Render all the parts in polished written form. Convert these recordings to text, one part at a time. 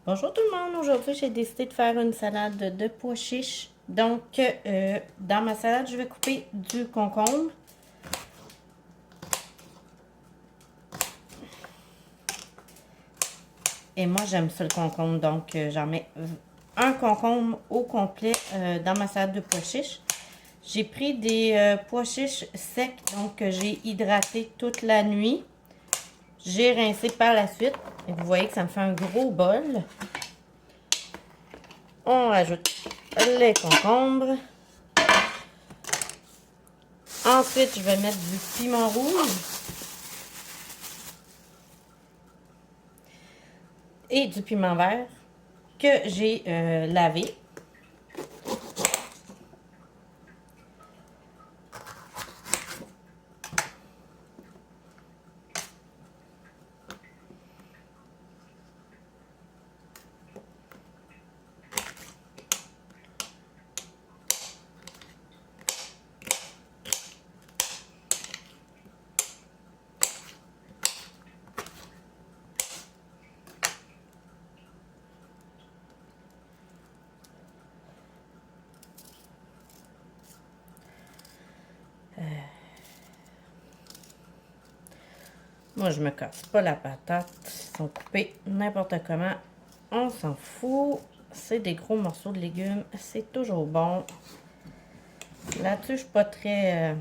Bonjour tout le monde, aujourd'hui j'ai décidé de faire une salade de pois chiches. Donc dans ma salade je vais couper du concombre. Et moi j'aime ça le concombre, donc j'en mets un concombre au complet dans ma salade de pois chiches. J'ai pris des pois chiches secs, donc que j'ai hydraté toute la nuit. J'ai rincé par la suite et vous voyez que ça me fait un gros bol. On rajoute les concombres. Ensuite, je vais mettre du piment rouge et du piment vert que j'ai lavé. Moi, je me casse pas la patate. Ils sont coupés n'importe comment. On s'en fout. C'est des gros morceaux de légumes. C'est toujours bon. Là-dessus, je suis pas très...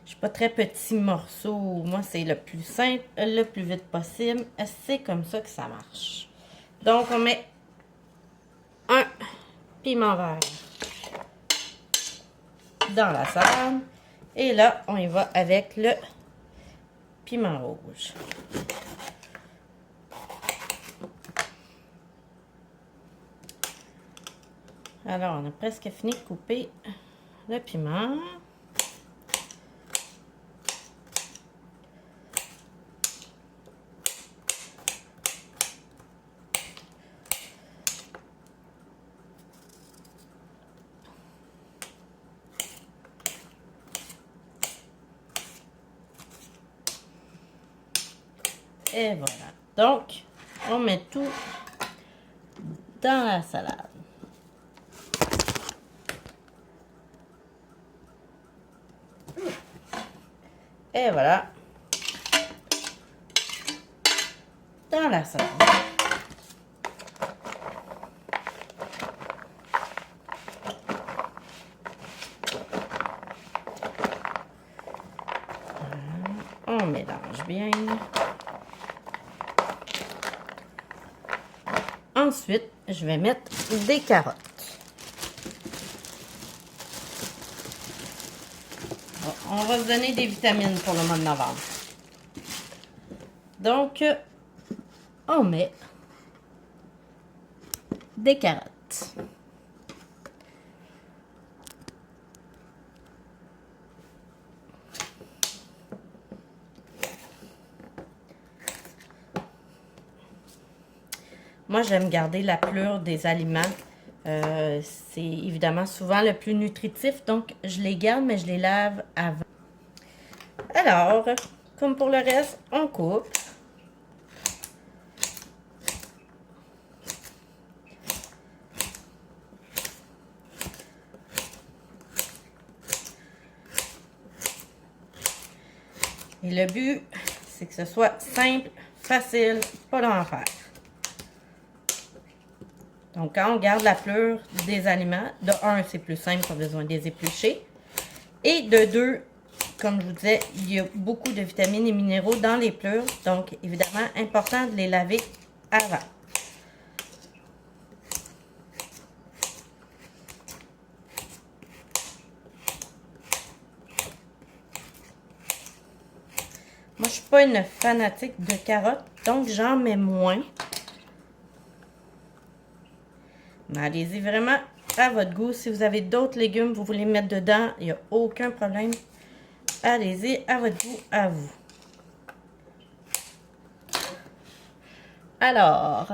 je suis pas très petit morceau. Moi, c'est le plus simple, le plus vite possible. C'est comme ça que ça marche. Donc, on met un piment vert dans la salade. Et là, on y va avec le piment rouge. Alors, on a presque fini de couper le piment. Et voilà. Donc, on met tout dans la salade. Et voilà. Dans la salade. On mélange bien. Ensuite, je vais mettre des carottes. On va se donner des vitamines pour le mois de novembre. Donc, on met des carottes. Moi, j'aime garder la pelure des aliments. C'est évidemment souvent le plus nutritif, donc je les garde, mais je les lave avant. Alors, comme pour le reste, on coupe. Et le but, c'est que ce soit simple, facile, pas long à faire. Donc, quand on garde la pelure des aliments, de 1, c'est plus simple, pas besoin de les éplucher. Et de 2, comme je vous disais, il y a beaucoup de vitamines et minéraux dans les pelures. Donc, évidemment, important de les laver avant. Moi, je suis pas une fanatique de carottes, donc j'en mets moins. Mais allez-y vraiment à votre goût. Si vous avez d'autres légumes, vous voulez mettre dedans, il n'y a aucun problème. Allez-y à votre goût, à vous. Alors,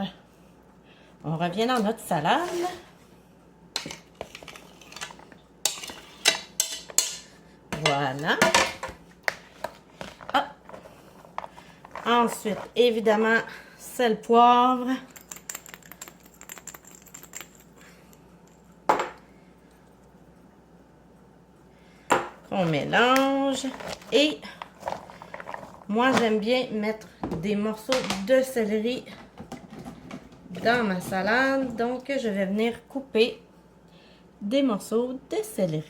on revient dans notre salade. Voilà. Ah. Ensuite, évidemment, sel, poivre. On mélange. Et moi, j'aime bien mettre des morceaux de céleri dans ma salade. Donc, je vais venir couper des morceaux de céleri.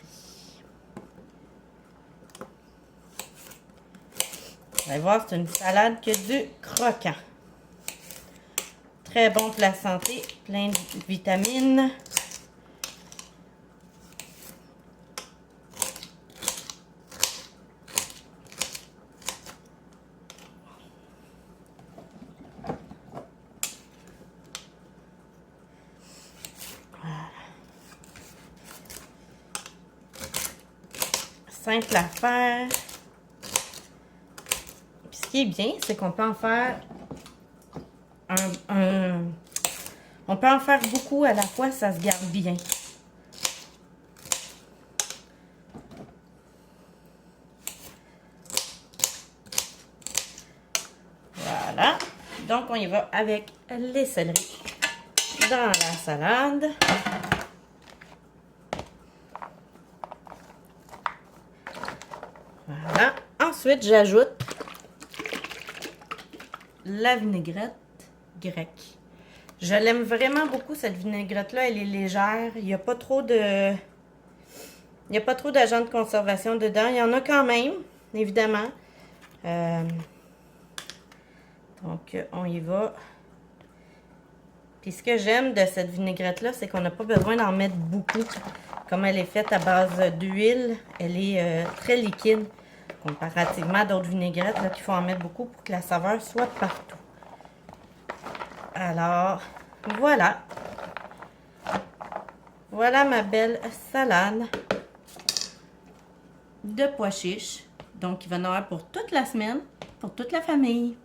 Vous allez voir, c'est une salade qui a du croquant. Très bon pour la santé, plein de vitamines. Voilà. Simple à faire. Puis ce qui est bien, c'est qu'on peut en faire on peut en faire beaucoup à la fois, ça se garde bien. Voilà. Donc, on y va avec les céleris dans la salade. Voilà. Ensuite, j'ajoute la vinaigrette grecque. Je l'aime vraiment beaucoup, cette vinaigrette-là. Elle est légère. Il n'y a pas trop de... Il n'y a pas trop d'agents de conservation dedans. Il y en a quand même, évidemment. Donc, on y va. Puis, ce que j'aime de cette vinaigrette-là, c'est qu'on n'a pas besoin d'en mettre beaucoup. Comme elle est faite à base d'huile, elle est très liquide. Comparativement à d'autres vinaigrettes, là, qu'il faut en mettre beaucoup pour que la saveur soit partout. Alors, voilà. Voilà ma belle salade de pois chiches. Donc, il va en avoir pour toute la semaine, pour toute la famille.